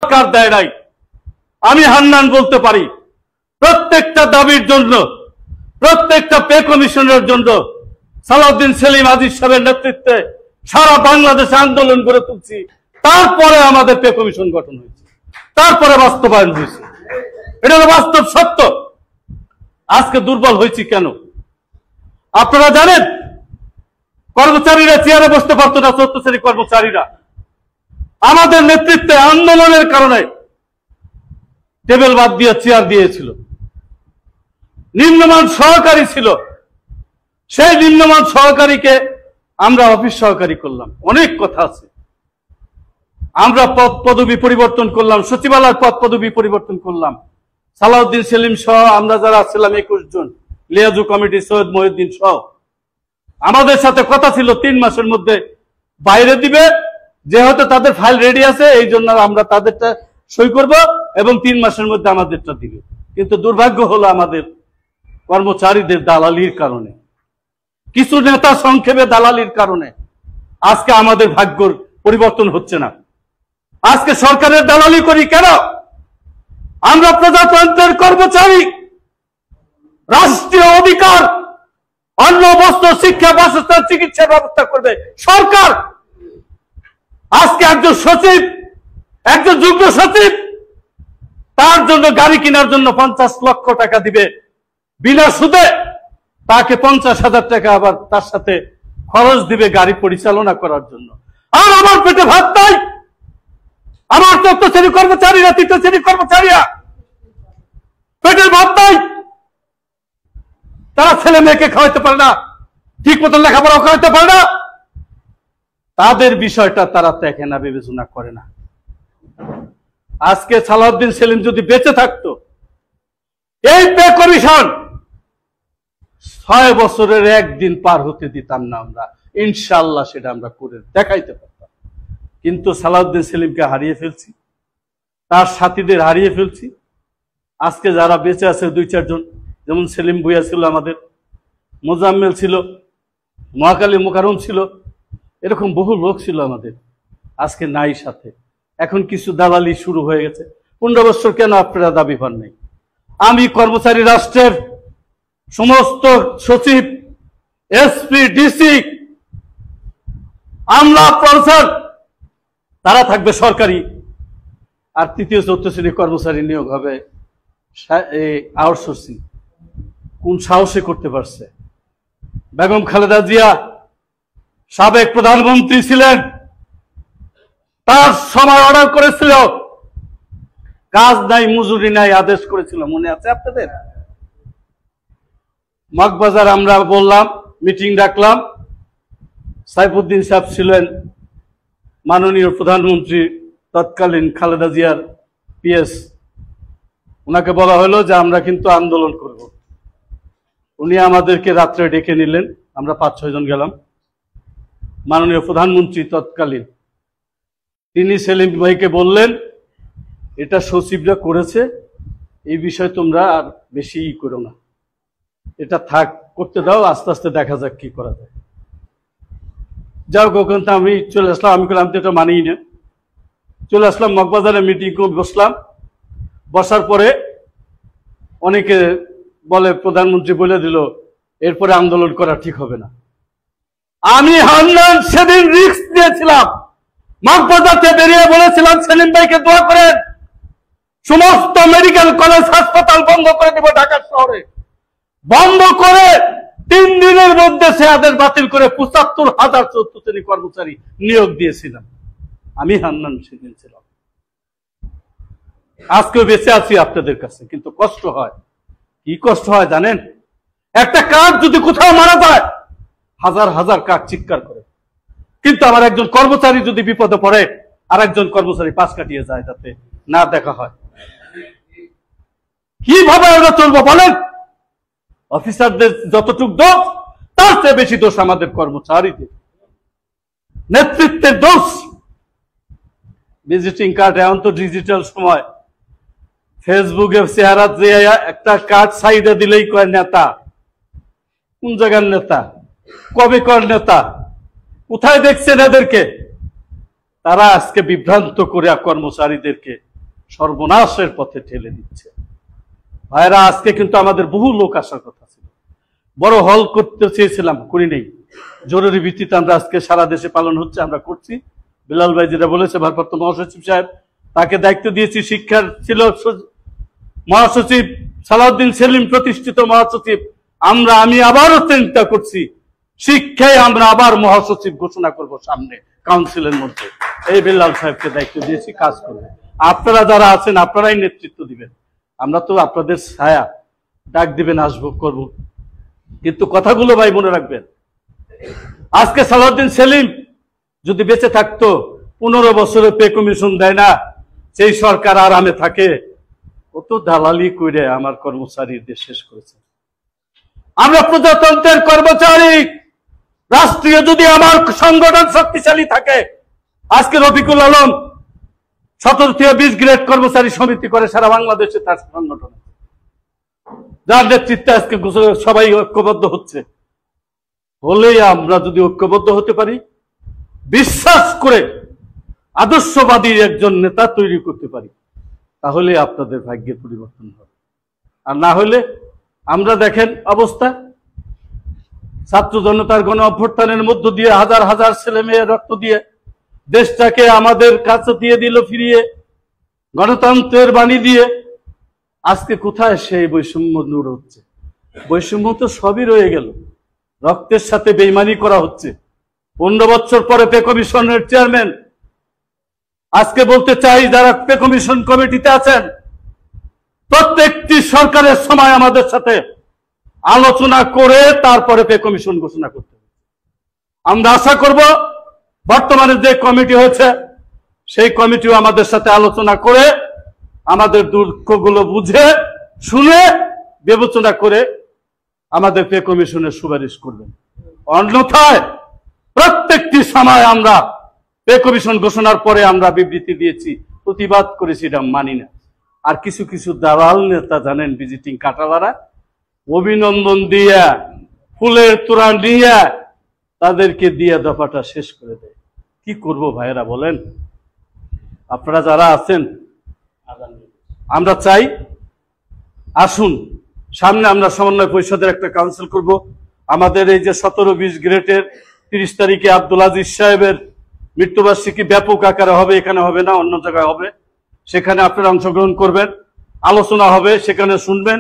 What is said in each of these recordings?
সরকার দেয় নাই। আমি হান্নান বলতে পারি, প্রত্যেকটা দাবির জন্য, প্রত্যেকটা পে কমিশনের জন্য সালাউদ্দিন সেলিম আজিজ সাহেবের নেতৃত্বে সারা বাংলাদেশে আন্দোলন করে তুলছি। তারপরে আমাদের পে কমিশন গঠন হয়েছে, তারপরে বাস্তবায়ন হয়েছে। এটা হলো বাস্তব সত্য। আজকে দুর্বল হয়েছি কেন আপনারা জানেন? কর্মচারীরা চেয়ারে বসতে পারতো না, 14 শ্রেণীর কর্মচারীরা আমাদের নেতৃত্বে আন্দোলনের কারণে টেবিল বাদ দিয়ে চেয়ার দিয়েছিল। নিম্নমান সহকারী ছিল, সেই নিম্নমান সহকারীকে আমরা অফিস সহকারী করলাম। অনেক কথা আছে। আমরা পদ পদবি পরিবর্তন করলাম, সচিবালয়ের পদ পদবি পরিবর্তন করলাম। সালাউদ্দিন সেলিম সহ আমরা যারা ছিলাম 21 জন, লিয়াজু কমিটি, সৈয়দ মহিউদ্দিন সহ, আমাদের সাথে কথা ছিল 3 মাসের মধ্যে বাইরে দিবে। যেহেতু তাদের ফাইল রেডি আছে, এই জন্য আমরা তাদেরটা সই করব এবং 3 মাসের মধ্যে আমাদেরটা দিবে। কিন্তু দুর্ভাগ্য হলো আমাদের কর্মচারীদের দালালির কারণে, কিছু নেতা সংক্ষেপে দালালির কারণে আজকে আমাদের ভাগ্যর পরিবর্তন হচ্ছে না। আজকে সরকারের দালালি করি কেন? আমরা প্রজাতন্ত্রের কর্মচারী। রাষ্ট্রীয় অধিকার, অন্ন, বস্ত্র, শিক্ষা, বাসস্থান, চিকিৎসার ব্যবস্থা করবে সরকার। আজকে একজন সচিব, একজন যুগ্ম সচিব, তার জন্য গাড়ি কেনার জন্য 50 লক্ষ টাকা দিবে বিনা সুদে, তাকে 50,000 টাকা আবার তার সাথে খরচ দিবে গাড়ি পরিচালনা করার জন্য। আর আমার পেটে ভাত নাই। আমার 14 শ্রেণীর কর্মচারীরা, 3 শ্রেণীর কর্মচারীরা পেটের ভাত নাই। তারা ছেলে মেয়েকে খাওয়াইতে পারে না, ঠিক মতো লেখাপড়া খাওয়াইতে পারে না। তাদের বিষয়টা তারা দেখে না, বিবেচনা করে না। আজকে সালাউদ্দিন সেলিম যদি বেঁচে থাকতো, এই পে কমিশন 6 বছরের একদিন পার হতে দিতাম না আমরা। ইনশাআল্লাহ সেটা আমরা করে দেখাইতে পারতাম। কিন্তু সালাউদ্দিন সেলিমকে হারিয়ে ফেলছি, তার সাথীদের হারিয়ে ফেলছি। আজকে যারা বেঁচে আছে 2-4 জন, যেমন সেলিম ভুইয়া ছিল, আমাদের মোজাম্মেল ছিল, মহাকালী মোকারম ছিল, এরকম বহু লোক ছিল আমাদের, আজকে নাই সাথে। এখন কিছু দালালি শুরু হয়ে গেছে। 15 বছর কেন আপনারা দাবি পান নাই? আমি কর্মচারী রাষ্ট্রের সমস্ত সচিব, এসপি, ডিসি, আমলা, প্রফেসর, তারা থাকবে সরকারি, আর 3য় 4th শ্রেণীর কর্মচারী নিয়োগ হবে আউটসোর্সিং। কোন সাহসে করতে পারছে? বেগম খালেদা জিয়া সাবেক প্রধানমন্ত্রী ছিলেন, তার সময় অর্ডার করেছিল, কাজ নাই, মজুরি নাই, আদেশ করেছিল, মনে আছে আপনাদের? মগবাজার আমরা বললাম, মিটিং ডাকলাম, সাইফুদ্দিন সাহেব ছিলেন মাননীয় প্রধানমন্ত্রী তৎকালীন খালেদা জিয়ার পিএস। ওনাকে বলা হলো যে আমরা কিন্তু আন্দোলন করব। উনি আমাদেরকে রাত্রে ডেকে নিলেন, আমরা 5-6 জন গেলাম। মাননীয় প্রধানমন্ত্রী তৎকালীন, তিনি সেলিম ভাইকে বললেন, এটা সচিবরা করেছে, এই বিষয় তোমরা আর বেশি করো না, এটা থাক, করতে দাও, আস্তে আস্তে দেখা যাক কি করা যায়। যাও, কখন তো আমি চলে আসলাম। আমি তো এটা মানিই না, চলে আসলাম মগবাজারে, মিটিং বসলাম। বসার পরে অনেকে বলে, প্রধানমন্ত্রী বলে দিল এরপরে আন্দোলন করা ঠিক হবে না। আমি হান্নান সেদিন রিস্ক নিয়েছিলাম, মগবাজারতে বেরিয়ে বলেছিলাম সেলিম ভাইকে দোয়া করেন, সমস্ত মেডিকেল কলেজ হাসপাতাল বন্ধ করে দেব ঢাকা শহরে। বন্ধ করে 3 দিনের মধ্যে সে আদেশ বাতিল করে 75,000 14 শ্রেণী কর্মচারী নিয়োগ দিয়েছিলাম। আমি হান্নান সেদিন ছিলাম। আজকেও বেঁচে আছি আপনাদের কাছে, কিন্তু কষ্ট হয়। কি কষ্ট হয় জানেন? একটা কার্ড যদি কোথাও মারা যায়, হাজার হাজার কার্ড চিৎকার করে, কিন্তু আমার একজন কর্মচারী যদি বিপদে পড়ে, আর একজন কর্মচারী পাশ কাটিয়ে যায়, যাতে না দেখা হয়। কিভাবে আমরা চলবো বলেন? অফিসারদের যতটুক দোষ, তার চেয়ে বেশি দোষ আমাদের কর্মচারীদের, নেতৃত্বের দোষ। ভিজিটিং কার্ড এখন তো ডিজিটাল সময়, ফেসবুকে চেহারা যে একটা কার্ড সাইডে দিলেই কয় নেতা। কোন জায়গার নেতা? কবে কর নেতা? কোথায় দেখছেন এদেরকে? তারা আজকে বিভ্রান্ত করে কর্মচারীদেরকে সর্বনাশের পথে ঠেলে দিচ্ছে। ভাইরা, আজকে কিন্তু আমাদের বহু লোক আসার কথা ছিল, বড় হল করতে চেয়েছিলাম, করি নেই। জরুরি ভিত্তিতে আমরা আজকে সারা দেশে পালন হচ্ছে, আমরা করছি। বিলাল ভাই যেটা বলেছে, ভারপ্রাপ্ত মহাসচিব সাহেব, তাকে দায়িত্ব দিয়েছি। শিক্ষার ছিল মহাসচিব সালাউদ্দিন সেলিম প্রতিষ্ঠিত মহাসচিব, আমি আবারও চিন্তা করছি শিক্ষায় আমরা আবার মহাসচিব ঘোষণা করব সামনে কাউন্সিলের মধ্যে। এই বিলাল সাহেবকে দায়িত্ব দিয়েছি, কাজ করবে। আপনারা যারা আছেন আপনারাই নেতৃত্ব দিবেন, আমরা তো আপনাদের ছায়া, ডাক দিবেন, আসবো, করব। কিন্তু কথাগুলো ভাই মনে রাখবেন। আজকে সালাউদ্দিন সেলিম যদি বেঁচে থাকতো, 15 বছরে পে কমিশন দেয় না, সেই সরকার আরামে থাকে। কত দালালি করে আমার কর্মচারীদের শেষ করেছে। আমরা প্রজাতন্ত্রের কর্মচারী, রাষ্ট্রীয় যদি আমার সংগঠন শক্তিশালী থাকে, আজকে রফিকুল আলম 17 থেকে 20 গ্রেড কর্মচারী সমিতি করে সারা বাংলাদেশে, তার সংগঠন, যার নেতৃত্বে আজকে সবাই ঐক্যবদ্ধ হচ্ছে। হলেই আমরা যদি ঐক্যবদ্ধ হতে পারি, বিশ্বাস করে আদর্শবাদী একজন নেতা তৈরি করতে পারি, তাহলে আপনাদের ভাগ্যের পরিবর্তন হবে। আর না হলে আমরা দেখেন অবস্থা, ছাত্র জনতার গণ অভ্যুত্থানের মধ্য দিয়ে হাজার হাজার ছেলে মেয়ে রক্ত দিয়ে দেশটাকে আমাদের কাছে দিয়ে দিল ফিরিয়ে, গণতন্ত্রের বাণী দিয়ে। আজকে কোথায় সেই বৈষম্য দূর হচ্ছে? বৈষম্য তো সবই রয়ে গেল, রক্তের সাথে বেইমানি করা হচ্ছে। 15 বছর পরে পে কমিশনের চেয়ারম্যান, আজকে বলতে চাই যারা পে কমিশন কমিটিতে আছেন, প্রত্যেকটি সরকারের সময় আমাদের সাথে আলোচনা করে তারপরে পে কমিশন ঘোষণা করতে হবে। আমরা আশা করব বর্তমানে যে কমিটি হয়েছে সেই কমিটিও আমাদের সাথে আলোচনা করে আমাদের দুঃখগুলো বুঝে শুনে বিবেচনা করে আমাদের পে কমিশনের সুপারিশ করবেন। অন্যথায় প্রত্যেকটি সময় আমরা পে কমিশন ঘোষণার পরে আমরা বিবৃতি দিয়েছি, প্রতিবাদ করেছি, এটা মানি না। আর কিছু কিছু দালাল নেতা জানেন, ভিজিটিং কাটালারা, অভিনন্দন দিয়া ফুলের তোড়া নিয়ে তাদেরকে দিয়ে দফাটা শেষ করে দেয়। কি করব ভাইয়েরা বলেন? আপনারা যারা আছেন, আমরা চাই আসুন সামনে আমরা সমন্বয় পরিষদের একটা কাউন্সিল করব। আমাদের এই যে 17-20 গ্রেডের 30 তারিখে আব্দুল আজিজ সাহেবের মৃত্যুবার্ষিকী ব্যাপক আকারে হবে, এখানে হবে না, অন্য জায়গায় হবে। সেখানে আপনারা অংশগ্রহণ করবেন, আলোচনা হবে, সেখানে শুনবেন।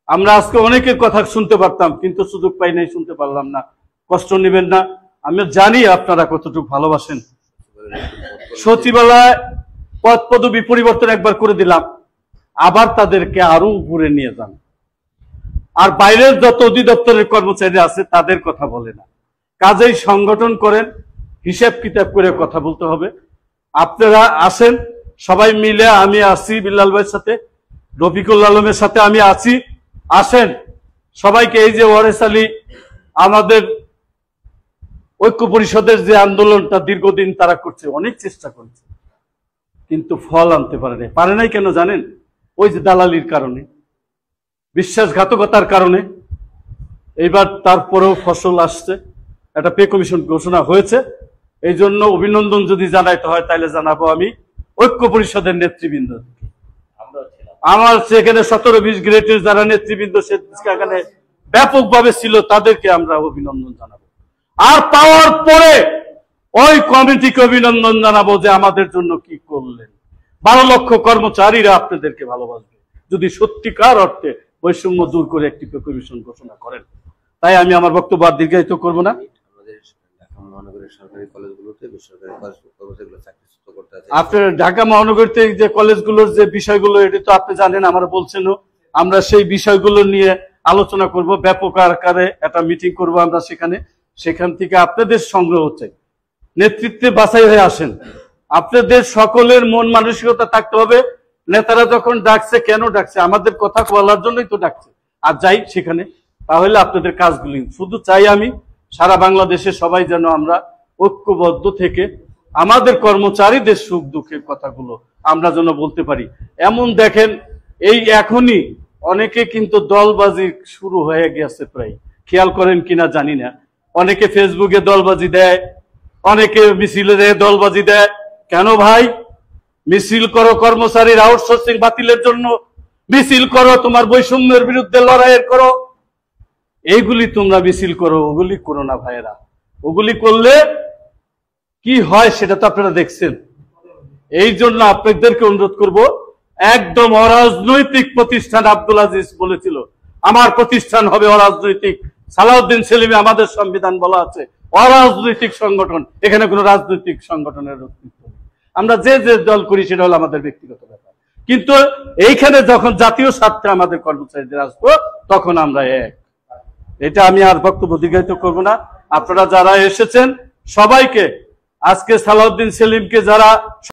আমরা আজকে অনেকের কথা শুনতে পারতাম, কিন্তু সুযোগ পাই নাই, শুনতে পারলাম না, কষ্ট নেবেন না। আমি জানি আপনারা কতটুকু ভালোবাসেন। সচিবালয় পদ পদবি পরিবর্তন একবার করে দিলাম, আবার তাদেরকে আরো উপরে নিয়ে যান। আর বাইরের যত অধিদপ্তরের কর্মচারী আছে তাদের কথা বলে না। কাজেই সংগঠন করেন, হিসাব কিতাব করে কথা বলতে হবে। আপনারা আসেন, সবাই মিলে, আমি আছি বিল্লাল ভাইয়ের সাথে, রফিকুল আলমের সাথে আমি আছি, আসেন সবাইকে। এই যে ওয়ারেস আলী আমাদের ঐক্য পরিষদের যে আন্দোলনটা দীর্ঘদিন তারা করছে, অনেক চেষ্টা করছে, কিন্তু ফল আনতে পারে নাই। কেন জানেন? ওই যে দালালির কারণে, বিশ্বাসঘাতকতার কারণে। এইবার তারপরেও ফসল আসছে, একটা পে কমিশন ঘোষণা হয়েছে। এই জন্য অভিনন্দন যদি জানাইতে হয় তাহলে জানাবো আমি ঐক্য পরিষদের নেতৃবৃন্দ। আমার সেখানে 17-20 গ্রেডের যারা নেতৃবৃন্দ সেখানে ব্যাপকভাবে ছিল, তাদেরকে আমরা অভিনন্দন জানাবো। আর পাওয়ার পরে ওই কমিটিকে অভিনন্দন জানাবো যে আমাদের জন্য কি করলেন। 12 লক্ষ কর্মচারীরা আপনাদেরকে ভালোবাসবে যদি সত্যিকার অর্থে বৈষম্য দূর করে একটি পে কমিশন ঘোষণা করেন। তাই আমি আমার বক্তব্য আর দীর্ঘায়িত করবো না। আপনার ঢাকা মহানগরীতে যে কলেজগুলোর যে বিষয়গুলো, এটা তো আপনি জানেন, আমরা বলছেন, আমরা সেই বিষয়গুলো নিয়ে আলোচনা করব, ব্যাপক আকারে একটা মিটিং করব আমরা সেখান থেকে আপনাদের সংগ্রহ হচ্ছে, নেতৃত্বে বাছাই হয়ে আসেন। আপনাদের সকলের মন মানসিকতা থাকতে হবে, নেতারা যখন ডাকছে, কেন ডাকছে? আমাদের কথা বলার জন্যই তো ডাকছে। আর যাই সেখানে, তাহলে আপনাদের কাজগুলি শুধু চাই আমি সারা বাংলাদেশে সবাই যেন আমরা ঐক্যবদ্ধ থেকে আমাদের কর্মচারীদের সুখ দুঃখের কথাগুলো আমরা যেন বলতে পারি। এমন দেখেন, এই এখনই অনেকে কিন্তু দলবাজি শুরু হয়ে গেছে, প্রায় খেয়াল করেন কিনা জানি না। অনেকে ফেসবুকে দলবাজি দেয়, অনেকে মিছিলে দলবাজি দেয়। কেন ভাই? মিছিল করো কর্মচারীর আউটসোর্সিং বাতিলের জন্য, মিছিল করো তোমার বৈষম্যের বিরুদ্ধে লড়াইয়ের করো, এইগুলি তোমরা মিছিল করো, ওগুলি করো না ভাইয়েরা। ওগুলি করলে কি হয় সেটা তো আপনারা দেখছেন। এই জন্য আপনাদেরকে অনুরোধ করব, একদম অরাজনৈতিক প্রতিষ্ঠান। আব্দুল আজিজ বলেছিল আমার প্রতিষ্ঠান হবে অরাজনৈতিক। সালাউদ্দিন সেলিমে আমাদের সংবিধান বলা আছে অরাজনৈতিক সংগঠন, এখানে কোনো রাজনৈতিক সংগঠনের অস্তিত্ব নেই। আমরা যে যে দল করি সেটা হলো আমাদের ব্যক্তিগত ব্যাপার, কিন্তু এইখানে যখন জাতীয় স্বার্থে আমাদের কর্মচারীদের আসবো তখন আমরা এক। এটা আমি আর বক্তব্য দীর্ঘায়িত করবো না। আপনারা যারা এসেছেন সবাইকে, আজকে সালাউদ্দিন সেলিমকে যারা